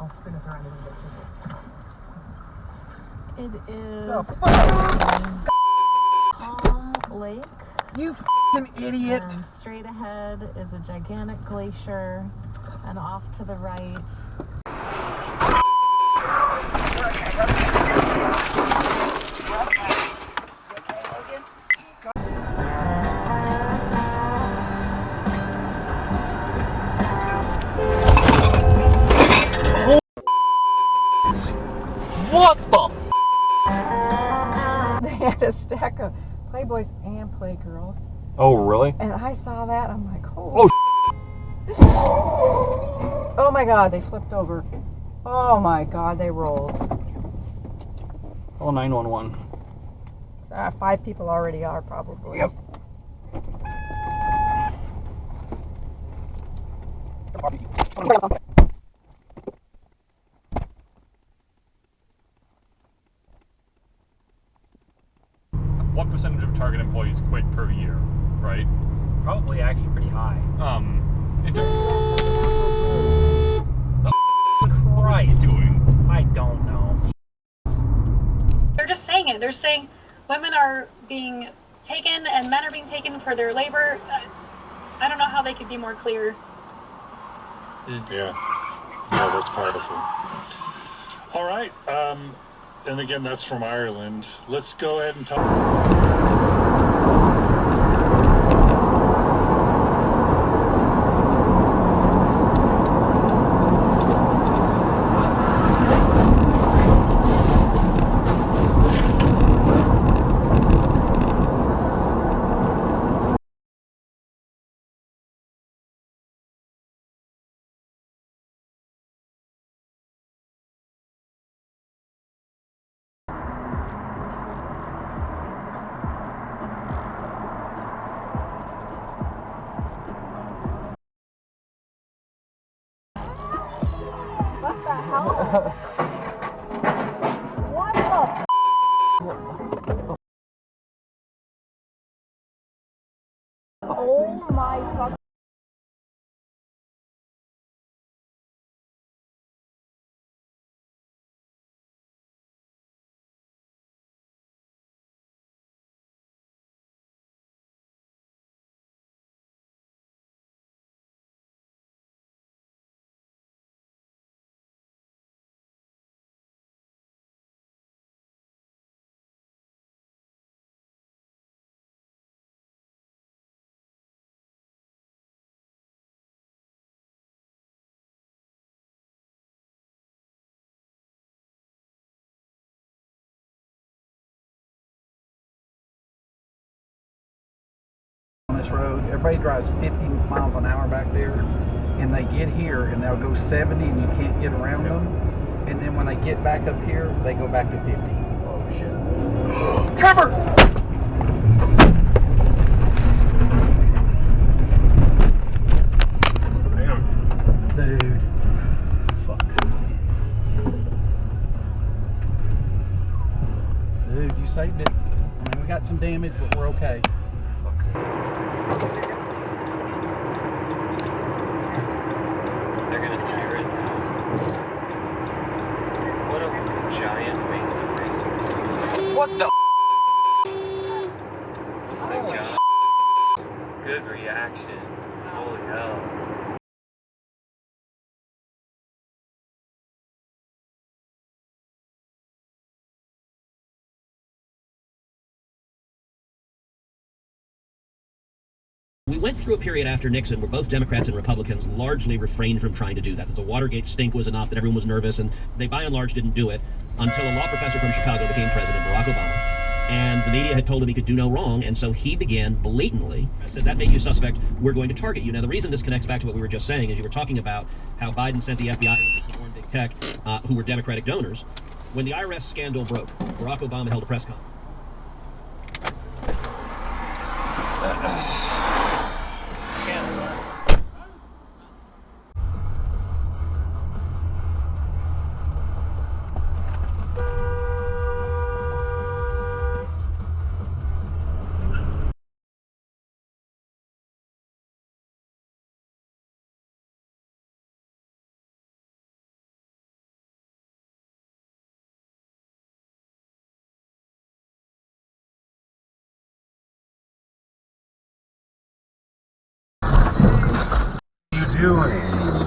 I'll spin us around a little bit. It is Palm Lake. You f***ing idiot! And straight ahead is a gigantic glacier, and off to the right. What the? They had a stack of Playboys and Playgirls. Oh, really? And I saw that, I'm like, oh. Oh my God, they flipped over. Oh my God, they rolled. Oh, 911. 5 people already are, probably. Yep. What percentage of Target employees quit per year, right? Probably actually pretty high. What is he doing? I don't know. They're just saying it. They're saying women are being taken and men are being taken for their labor. I don't know how they could be more clear. Yeah, that's powerful. All right, and again, that's from Ireland. Let's go ahead and talk. What the hell? What the Oh my fuck. On this road, everybody drives 50 miles an hour back there, and they get here and they'll go 70 and you can't get around them, and then when they get back up here they go back to 50. Oh shit. Trevor! Damn. Dude. Fuck. Dude, you saved it. I mean, we got some damage, but we're okay. They're gonna tear it now. What a giant waste of resources. What the? Oh my God. Good reaction. Holy hell. We went through a period after Nixon where both Democrats and Republicans largely refrained from trying to do that. That the Watergate stink was enough, that everyone was nervous, and they by and large didn't do it until a law professor from Chicago became president, Barack Obama. And the media had told him he could do no wrong, and so he began blatantly, said, that made you suspect, we're going to target you. Now, the reason this connects back to what we were just saying is you were talking about how Biden sent the FBI agents to warn big tech, who were Democratic donors. When the IRS scandal broke, Barack Obama held a press conference. doing it.